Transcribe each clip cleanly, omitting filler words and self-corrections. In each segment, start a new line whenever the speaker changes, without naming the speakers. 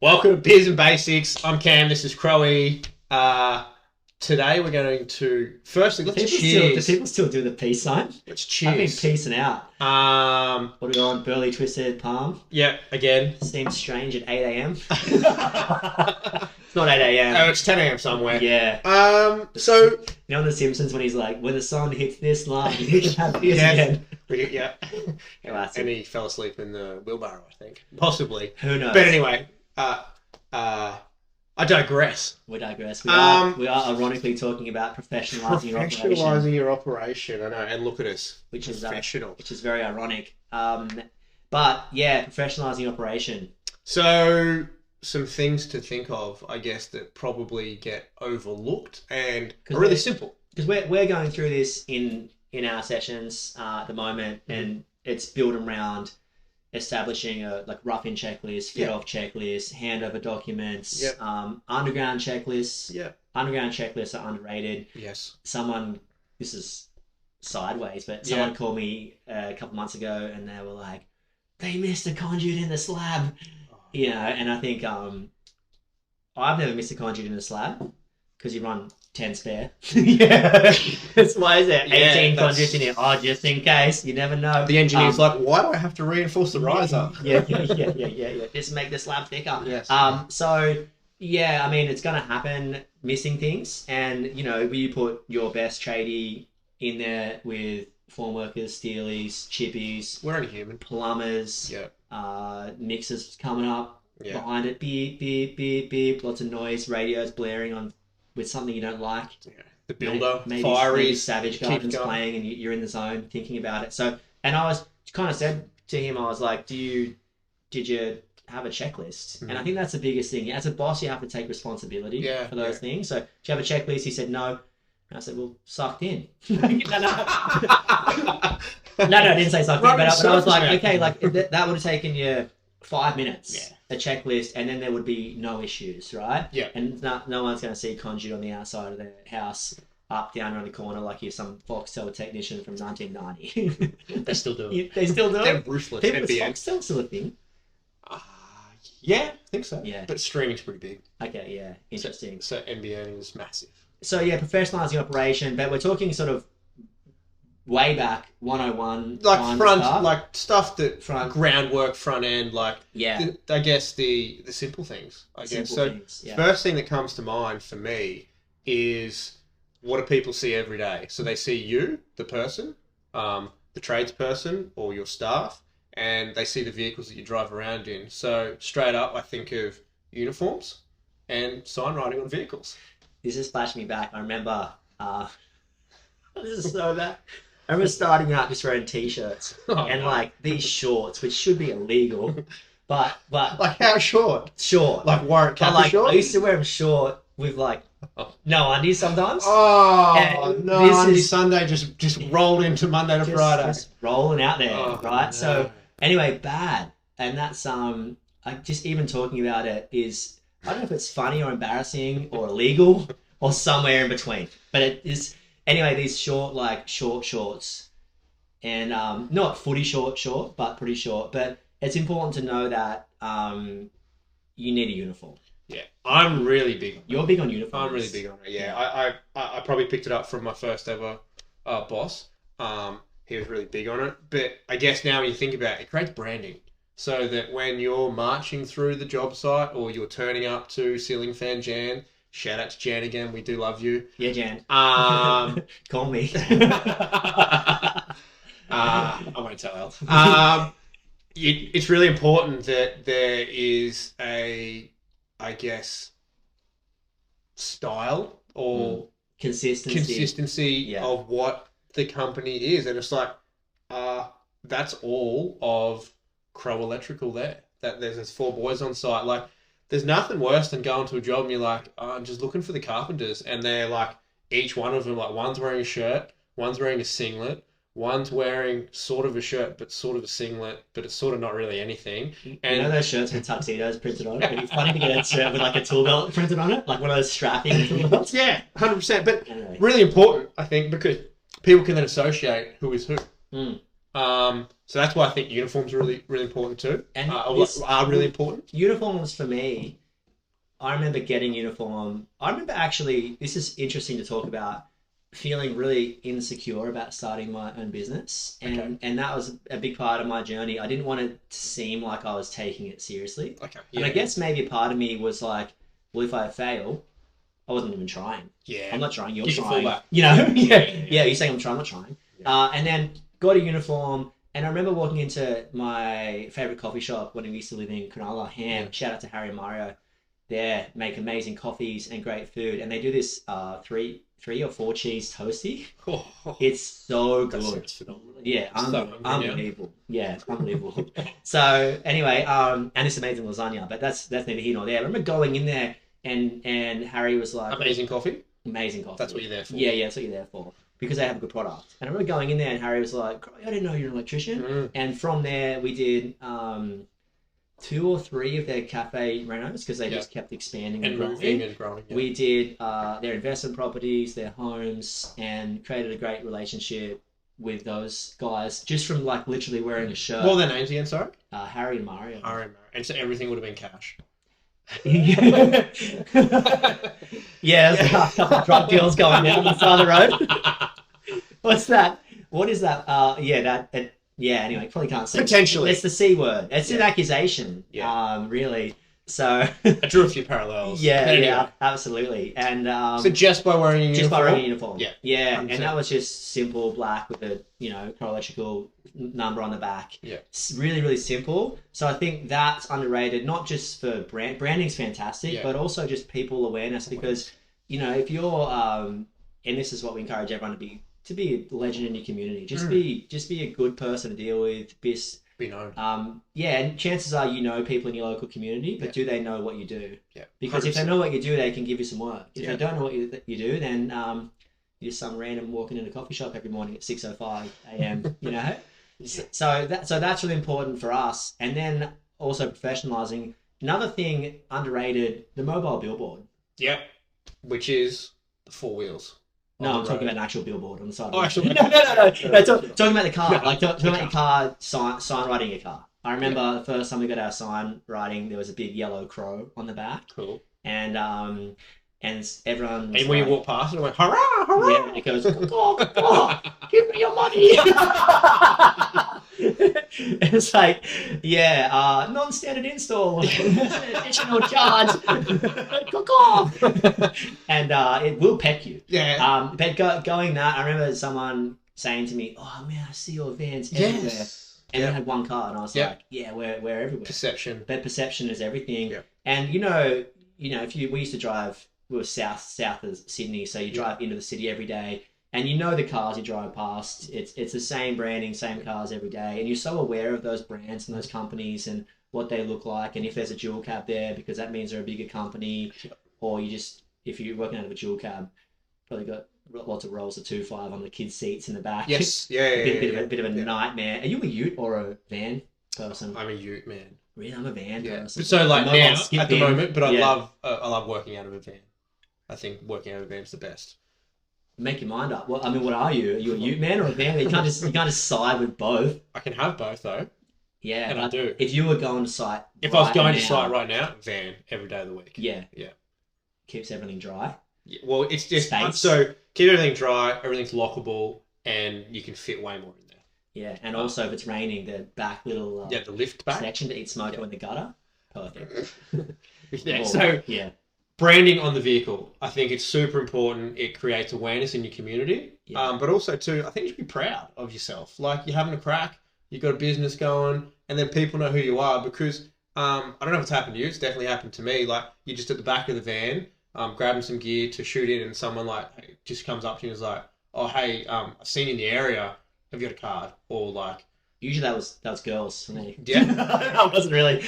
Welcome to Beers and Basics. I'm Cam. This is Crowie. Today we're going to firstly let's cheers.
Do people still do the peace sign?
Let's cheers.
I've been peacing out. What are we on? Burly twisted palm.
Yeah, again.
Seems strange at 8 a.m. It's not 8 a.m.
Oh, it's 10 a.m. somewhere.
Yeah.
So
you know, on The Simpsons when he's like, when the sun hits this line, you can have beers again.
Yeah.
Classic.
And he fell asleep in the wheelbarrow, I think. Possibly.
Who knows?
But anyway, I digress.
We digress. We are ironically talking about professionalising your operation.
Professionalising your operation, I know. And look at us.
Which is
professional.
Which is very ironic. But yeah, professionalising your operation.
So some things to think of, I guess, that probably get overlooked and are really simple.
Because we're going through this in our sessions at the moment, and it's built around establishing a rough-in checklist, fit-off checklist, handover documents, underground checklists. Yeah. Underground checklists are underrated.
Yes.
This is sideways, but someone called me a couple months ago and they were like, they missed a conduit in the slab. You know, and I think I've never missed a conduit in the slab because you run 10 spare. Yeah. That's why is there 18 conduits in here? Oh, just in case. You never know.
The engineer's like, why do I have to reinforce the riser?
Yeah. Just make the slab thicker.
Yes.
So, yeah, I mean, it's going to happen, missing things. And, you know, you put your best tradie in there with form workers, steelies, chippies.
We're only human.
Plumbers. Yeah. Mixers coming up behind it. Beep, beep, beep, beep. Lots of noise. Radios blaring on with something you don't like. Yeah.
The builder,
maybe Savage Garden's playing and you're in the zone thinking about it. So, and I was kind of said to him, I was like, did you have a checklist? And I think that's the biggest thing. As a boss, you have to take responsibility for those things. So, do you have a checklist? He said, no. And I said, well, sucked in. No, I didn't say sucked in. But I was like, okay, that would have taken you 5 minutes, a checklist, and then there would be no issues, right?
Yeah.
And no one's going to see conduit on the outside of their house, up, down, around the corner, like you're some Foxtel technician from 1990.
They still do it.
They still do it?
They're ruthless.
Is Foxtel still a thing?
Yeah, I think so.
Yeah.
But streaming's pretty big.
Okay, yeah. Interesting.
So NBA is massive.
So, yeah, professionalising operation, but we're talking sort of way back 101
like front stuff. Like stuff that groundwork front end I guess the simple things First thing that comes to mind for me is what do people see every day? So they see you, the person, the tradesperson or your staff, and they see the vehicles that you drive around in. So straight up I think of uniforms and sign writing on vehicles.
This has flashed me back. I remember this is so bad. I remember starting out just wearing t-shirts and these shorts, which should be illegal, but
like how short?
Short,
like Warwick Kappa short.
I used to wear them short with no undies sometimes.
Sunday just rolled into Monday to Friday,
just rolling out there, right? No. So anyway, bad, and that's just even talking about it is I don't know if it's funny or embarrassing or illegal or somewhere in between, but it is. Anyway, these short shorts, and not footy short, but pretty short. But it's important to know that you need a uniform.
Yeah, I'm really big.
You're big on uniforms.
I'm really big on it. Yeah, I probably picked it up from my first ever boss. He was really big on it. But I guess now when you think about it, it creates branding. So that when you're marching through the job site or you're turning up to Ceiling Fan Jan. Shout out to Jan again. We do love you.
Yeah, Jan. Call me.
I won't tell Elle. It's really important that there is a, I guess, style or consistency of what the company is. And it's like, that's all of Crow Electrical there. That there's 4 boys on site. Like, there's nothing worse than going to a job and you're like, I'm just looking for the carpenters. And they're like, each one of them, like one's wearing a shirt, one's wearing a singlet, one's wearing sort of a shirt, but sort of a singlet, but it's sort of not really anything. And
you know those shirts with tuxedos printed on it? It'd be funny to get a shirt with a tool belt printed on it, like one of those strapping tool belts.
Yeah, 100%. But really important, I think, because people can then associate who is who. So that's why I think uniforms are really, really important too.
And
are really important.
Uniforms for me, I remember getting uniform. I remember actually, this is interesting to talk about, feeling really insecure about starting my own business. And that was a big part of my journey. I didn't want it to seem like I was taking it seriously.
Okay.
And I guess maybe a part of me was like, well, if I fail, I wasn't even trying.
Yeah.
I'm not trying, you're
you
trying.
Fall back.
You know? Yeah, you're saying I'm trying, I'm not trying.
Yeah.
And then got a uniform. And I remember walking into my favourite coffee shop when we used to live in Cronulla, Ham. Shout out to Harry and Mario. There, make amazing coffees and great food. And they do this 3 or 4 cheese toasty. It's so good. Yeah, unbelievable. Yeah, unbelievable. So anyway, and this amazing lasagna, but that's neither here nor there. I remember going in there and Harry was like,
amazing coffee.
Amazing coffee.
That's what you're there for.
Yeah, that's what you're there for. Because they have a good product. And I remember going in there and Harry was like, I didn't know you're an electrician. And from there we did 2 or 3 of their cafe renos because they just kept expanding and growing. We did their investment properties, their homes, and created a great relationship with those guys just from like literally wearing a shirt.
What were their names again, sorry?
Harry and Mario.
And so everything would have been cash.
Yeah, there's a couple of drug deals going down the side of the road. What's that? What is that? Anyway, probably can't say.
Potentially.
It's the C word. It's an accusation. Yeah. Really. So
I drew a few parallels.
Yeah, absolutely. And
so just by wearing a uniform?
Just by wearing a uniform.
Yeah.
100%. And that was just simple black with a, Crow Electrical number on the back.
Yeah.
It's really, really simple. So I think that's underrated, not just for branding's fantastic, but also just people awareness because, if you're and this is what we encourage everyone to be a legend in your community. Just be a good person to deal with.
Be known.
And chances are people in your local community, but do they know what you do?
Yeah.
Because 100%. If they know what you do, they can give you some work. If
they
don't know what you do, then you're some random walking in a coffee shop every morning at 6:05 a.m. So that's really important for us. And then also professionalizing. Another thing underrated: the mobile billboard.
Yep. Which is the 4 wheels.
No, I'm talking about an actual billboard on the side.
Oh, actual.
No. Talking about the car. Talking about your car, sign writing your car. I remember the first time we got our sign writing, there was a big yellow crow on the back.
Cool.
And everyone.
And when you walk past, it went hurrah, hurrah.
Yeah, and it goes, give me your money. It's like, non-standard install, additional charge, and it will peck you.
Yeah.
But going that, I remember someone saying to me, "Oh man, I see your vans everywhere."
Yes.
And I had one car, and I was like, "Yeah, we're everywhere."
Perception.
But perception is everything.
Yeah.
And if we used to drive, we were south of Sydney, so you drive into the city every day. And the cars you drive past, it's the same branding, same cars every day. And you're so aware of those brands and those companies and what they look like. And if there's a dual cab there, because that means they're a bigger company. Or if you're working out of a dual cab, probably got lots of rolls of 2.5 on the kids' seats in the back.
Yes,
A bit of a nightmare. Are you a ute or a van person?
I'm a ute, man.
Really? I'm a van person.
So like now, at the moment, but I love working out of a van. I think working out of a van is the best.
Make your mind up. Well, what are you? Are you a ute man or a van? You can't just side with both.
I can have both though.
Yeah,
and I do.
If you were going to site,
if I was going to site right now, van every day of the week.
Yeah. Keeps everything dry.
Yeah, well, it's just so keep everything dry, everything's lockable, and you can fit way more in there.
Yeah, and also if it's raining, the back little
the lift back
section to eat smoke in the gutter. Perfect.
Branding on the vehicle, I think it's super important. It creates awareness in your community, but also too, I think you should be proud of yourself. Like you're having a crack, you've got a business going, and then people know who you are. Because I don't know if it's happened to you. It's definitely happened to me. Like you're just at the back of the van, grabbing some gear to shoot in, and someone just comes up to you and is like, "Oh, hey, I've seen you in the area. Have you got a card?" Or like.
Usually that was girls for me.
Yeah.
I wasn't really.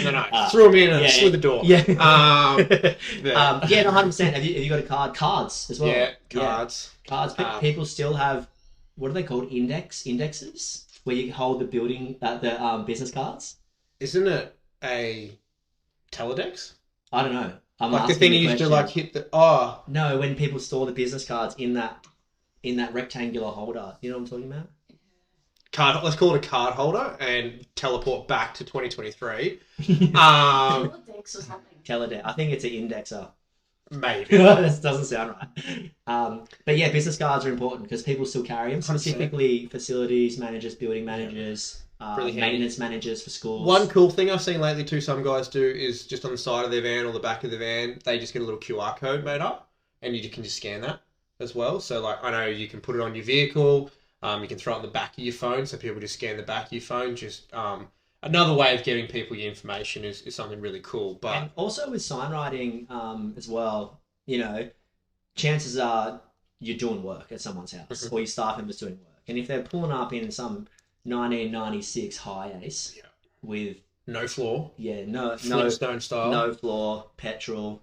No. Threw them in and through the door.
Yeah. 100%. Have you got a card? Cards as well.
Yeah, cards.
Cards. People still have, what are they called? Indexes? Where you hold the the business cards?
Isn't it a teledex?
I don't know.
Like the thing you used to hit the...
No, when people store the business cards in that rectangular holder. You know what I'm talking about?
let's call it a card holder and teleport back to 2023.
Teledex or something.
Teledex. I think it's an indexer.
Maybe.
That doesn't sound right. But yeah, business cards are important because people still carry them, specifically facilities managers, building managers, maintenance managers for schools.
One cool thing I've seen lately too, some guys do, is just on the side of their van or the back of the van, they just get a little QR code made up and you can just scan that as well. So like, I know you can put it on your vehicle, you can throw it on the back of your phone, so people just scan the back of your phone. Just another way of getting people your information is something really cool. But
and also with signwriting as well, you know, chances are you're doing work at someone's house or your staff members doing work. And if they're pulling up in some 1996 high ace with
no floor,
no
Flintstone style,
no floor, petrol,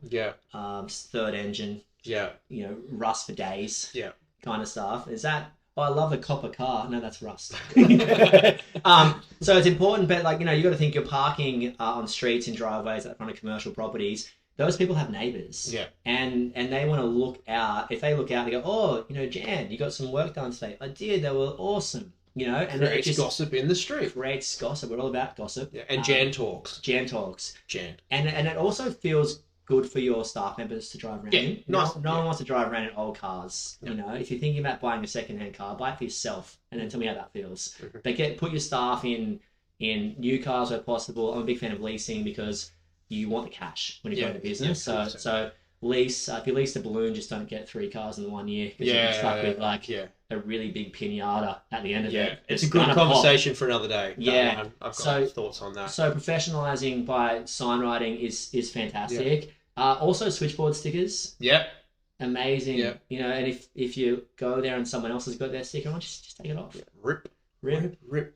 third engine,
you
know, rust for days, kind of stuff. Is that? Oh, I love a copper car. No, that's rust. So it's important, but like, you know, you got to think you're parking on streets and driveways at front of commercial properties. Those people have neighbours. Yeah. And they want to look out. If they look out, they go, oh, you know, Jan, you got some work done today. I did. They were awesome. You know, and
creates just gossip in the street.
Creates gossip. We're all about gossip.
Yeah. And Jan talks.
Jan talks.
Jan.
And it also feels good for your staff members to drive around in.
Nice.
No one wants to drive around in old cars. You know, if you're thinking about buying a second-hand car, buy it for yourself and then tell me how that feels. But put your staff in new cars where possible. I'm a big fan of leasing because you want the cash when you go into business. So lease. If you lease the balloon, just don't get 3 cars in 1 year because you're stuck with a really big pinata at the end of it.
It's a good conversation for another day.
Yeah,
I've got thoughts on that.
So professionalizing by signwriting is fantastic. Also switchboard stickers.
Yep.
Amazing. Yep. You know, and if you go there and someone else has got their sticker on, just take it off.
Rip.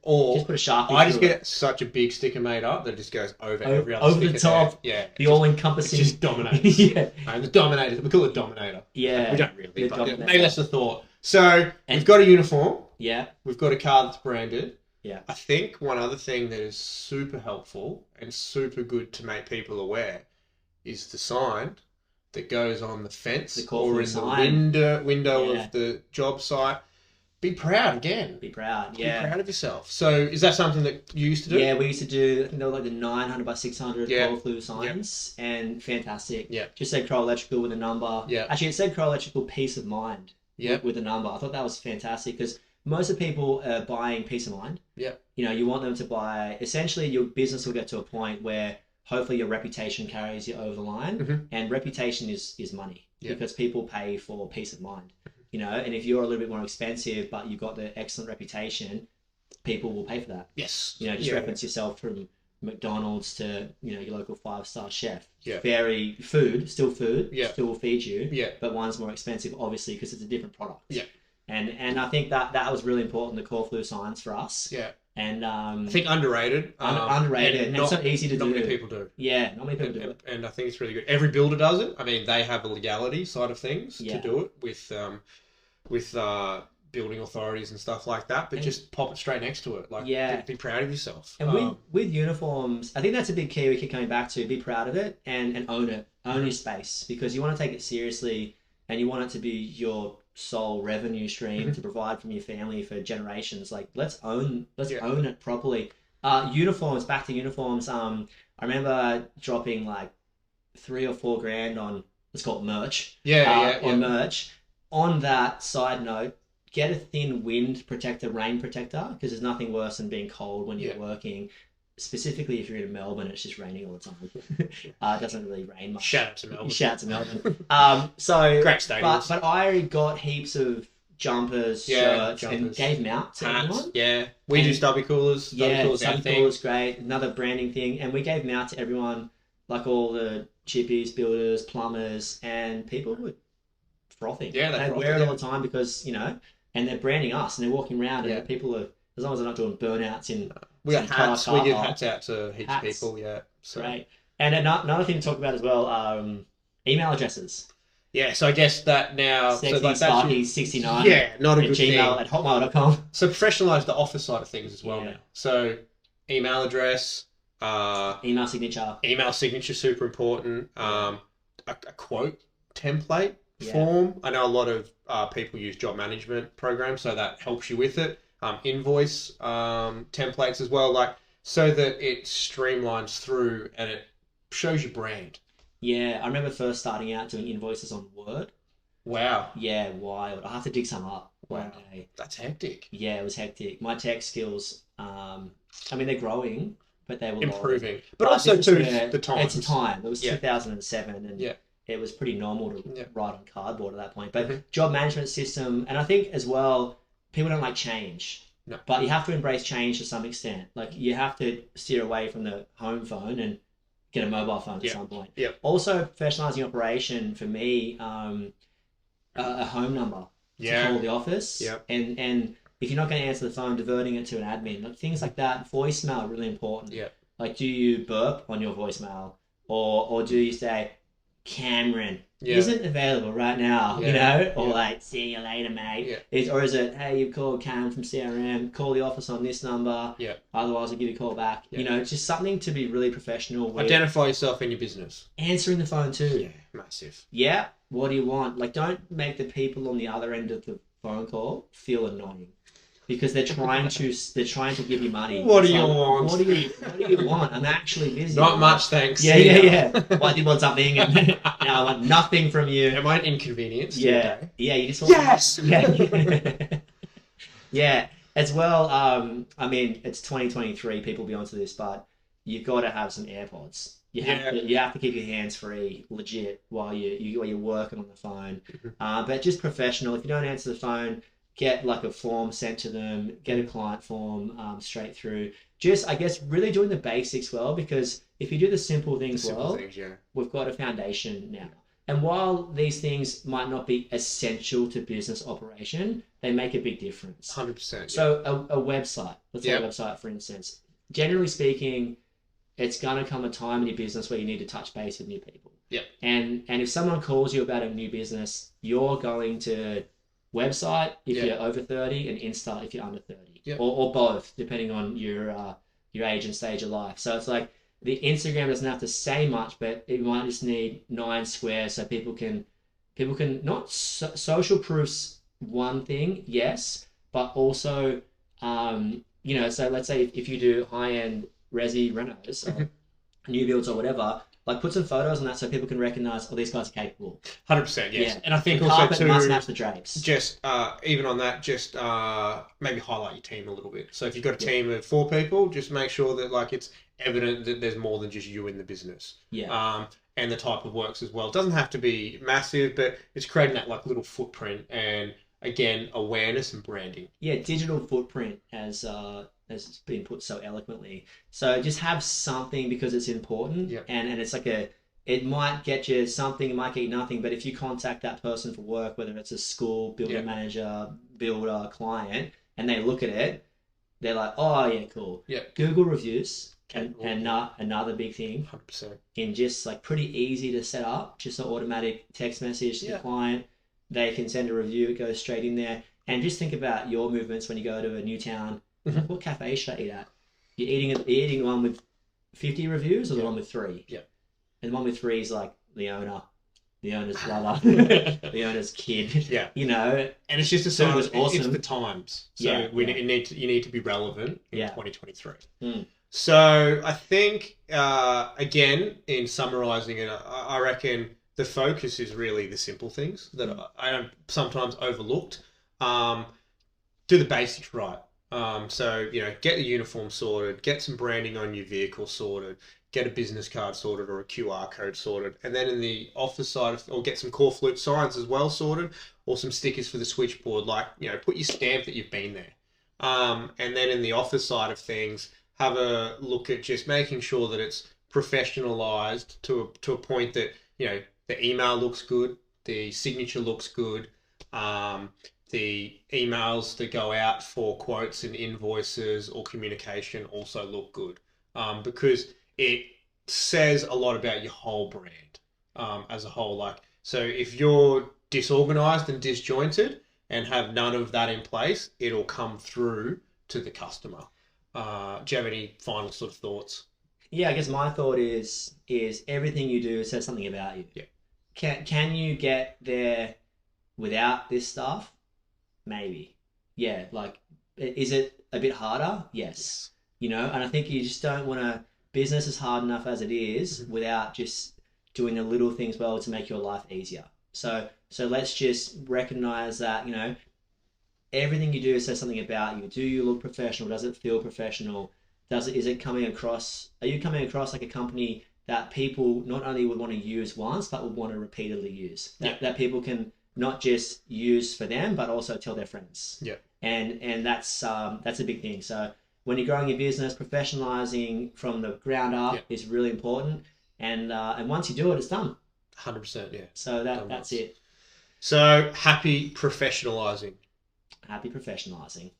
Or just put a Sharpie.
I just get such a big sticker made up that just goes over every other sticker.
Over the top.
There. Yeah.
The all-encompassing.
It just dominates. And the Dominator. We call it Dominator.
Yeah.
We don't really. But maybe that's the thought. So we've got a uniform.
Yeah.
We've got a car that's branded.
Yeah.
I think one other thing that is super helpful and super good to make people aware is the sign that goes on the fence or in the window of the job site. Be proud again.
Be proud,
Be proud of yourself. So is that something that you used to do?
Yeah, we used to do, I think they were like the 900 by 600 Coral Flue signs and fantastic.
Yeah.
Just said Crow Electrical with a number.
Yeah.
Actually, it said Crow Electrical Peace of Mind with a number. I thought that was fantastic because most of the people are buying peace of mind.
Yeah.
You know, you want them to buy, essentially your business will get to a point where hopefully your reputation carries you over the line and reputation is money because people pay for peace of mind. You know, and if you're a little bit more expensive, but you've got the excellent reputation, people will pay for that.
Yes.
You know, just reference yourself from McDonald's to, you know, your local 5-star chef.
Yeah.
Still food, still will feed you.
Yeah.
But one's more expensive, obviously, because it's a different product.
Yeah.
And I think that was really important, the Coral Flue signs for us.
Yeah.
And
I think underrated.
Underrated. And it's not easy to do.
Not many people do.
Yeah, not many people do it.
And I think it's really good. Every builder does it. I mean, they have a legality side of things to do it with building authorities and stuff like that, but just pop it straight next to it. Like, be proud of yourself.
And with uniforms, I think that's a big key we keep coming back to. Be proud of it and own it. Own your space because you want to take it seriously and you want it to be your sole revenue stream to provide from your family for generations. Like, let's own it properly. Uniforms, back to uniforms. I remember dropping like 3 or 4 grand on, let's call it merch. Merch. On that side note, get a thin wind protector, rain protector, because there's nothing worse than being cold when you're working. Specifically, if you're in Melbourne, it's just raining all the time. It doesn't really rain much.
Shout out to Melbourne.
Great
stadiums.
But I got heaps of jumpers, shirts, and gave them out to everyone.
Yeah, we do stubby coolers.
Stubby coolers, great. Another branding thing, and we gave them out to everyone, like all the chippies, builders, plumbers, and people would frothing.
Yeah,
they wear it all the time because, you know, and they're branding us and they're walking around and the people are, as long as they're not doing burnouts in.
We got hats. We give hats out to heaps of people. Yeah,
so. Great. And another thing to talk about as well, email addresses.
Yeah, so I guess that now...
Sparky69.
Yeah, not a good thing.
At hotmail.com.
So professionalise the office side of things as well now. So email address...
email signature.
Email signature, super important. A quote template form. I know a lot of people use job management programs, so that helps you with it. invoice templates as well, like so that it streamlines through and it shows your brand.
Yeah, I remember first starting out doing invoices on Word.
Wow.
Yeah, wild. I have to dig some up one day.
That's hectic.
Yeah, it was hectic. My tech skills, I mean, they're growing, but they were
improving. But also too, the time.
It's a time. It was 2007, and it was pretty normal to write on cardboard at that point. But job management system, and I think as well, people don't like change.
No.
But you have to embrace change to some extent. Like you have to steer away from the home phone and get a mobile phone at some point.
Yep.
Also, professionalizing operation for me, a home number to call the office.
Yep.
And if you're not going to answer the phone, diverting it to an admin, like things like that. Voicemail really important.
Yeah.
Like, do you burp on your voicemail, or do you say, Cameron isn't available right now, you know, or like, see you later, mate. Yeah. Or is it, hey, you've called Cam from CRM, call the office on this number.
Yeah.
Otherwise, I'll give you a call back. Yeah. You know, it's just something to be really professional with.
Identify yourself in your business.
Answering the phone too.
Yeah, massive.
Yeah. What do you want? Like, don't make the people on the other end of the phone call feel annoying. Because they're trying to give you money.
What do you want?
What do you want? I'm actually busy.
Not much, thanks.
Yeah. Why do you want something? And now I want nothing from you.
Am I an inconvenience?
Yeah. You just want.
Yes.
Yeah. As well. I mean, it's 2023. People will be onto this, but you've got to have some AirPods. You have to keep your hands free, legit, while you're working on the phone. But just professional. If you don't answer the phone, get like a form sent to them, get a client form straight through. Just, I guess, really doing the basics well, because if you do the simple things we've got a foundation now. And while these things might not be essential to business operation, they make a big difference.
100%.
So a website, let's say a website, for instance, generally speaking, it's going to come a time in your business where you need to touch base with new people.
Yeah.
And if someone calls you about a new business, you're going to website if you're over 30 and Insta if you're under 30, or both, depending on your age and stage of life. So it's like the Instagram doesn't have to say much, but it might just need 9 squares so people can not social proofs one thing, yes, but also you know, so let's say if you do high-end resi renos or new builds or whatever, like put some photos on that so people can recognize, these guys are capable.
100%, yes. Yeah. And I think
the
also
carpet
too,
must match the drapes.
Just even on that, just maybe highlight your team a little bit. So if you've got a team of 4 people, just make sure that like it's evident that there's more than just you in the business.
Yeah.
And the type of works as well. It doesn't have to be massive, but it's creating that like little footprint and again awareness and branding. Yeah,
digital footprint as it's been put so eloquently. So just have something because it's important, and it's like it might get you something, it might get you nothing, but if you contact that person for work, whether it's a school, building manager, builder, client, and they look at it, they're like, oh yeah, cool.
Yeah.
Google reviews, and another big thing.
100%.
In just like pretty easy to set up, just an automatic text message to the client. They can send a review, it goes straight in there. And just think about your movements when you go to a new town. What cafe should I eat at? You're eating the one with 50 reviews or the one with 3?
Yeah.
And the one with 3 is like the owner's brother, the owner's kid.
Yeah.
You know.
And it's just a sign of
awesome.
It's the times. So you need to be relevant in 2023.
So
I think again, in summarising it, I reckon the focus is really the simple things that I sometimes overlooked. Do the basics right. So, you know, get the uniform sorted, get some branding on your vehicle sorted, get a business card sorted or a QR code sorted. And then in the office side, or get some core flute signs as well sorted, or some stickers for the switchboard, like, you know, put your stamp that you've been there. And then in the office side of things, have a look at just making sure that it's professionalized to a point that, you know, the email looks good, the signature looks good, the emails that go out for quotes and invoices or communication also look good, because it says a lot about your whole brand as a whole. Like, so if you're disorganized and disjointed and have none of that in place, it'll come through to the customer. Do you have any final sort of thoughts?
Yeah, I guess my thought is everything you do says something about you.
Yeah.
Can you get there without this stuff? Maybe. Yeah, like Is it a bit harder? Yes. You know, and I think you just don't want to. Business is hard enough as it is without just doing the little things well to make your life easier. So let's just recognize that, you know, everything you do says something about you. Do you look professional? Does it feel professional? Is it coming across? Are you coming across like a company that people not only would want to use once, but would want to repeatedly use? That people can not just use for them, but also tell their friends.
Yeah.
And that's a big thing. So when you're growing your business, professionalizing from the ground up is really important. And once you do it, it's done.
100%, yeah.
So that's it.
So happy professionalizing.
Happy professionalizing.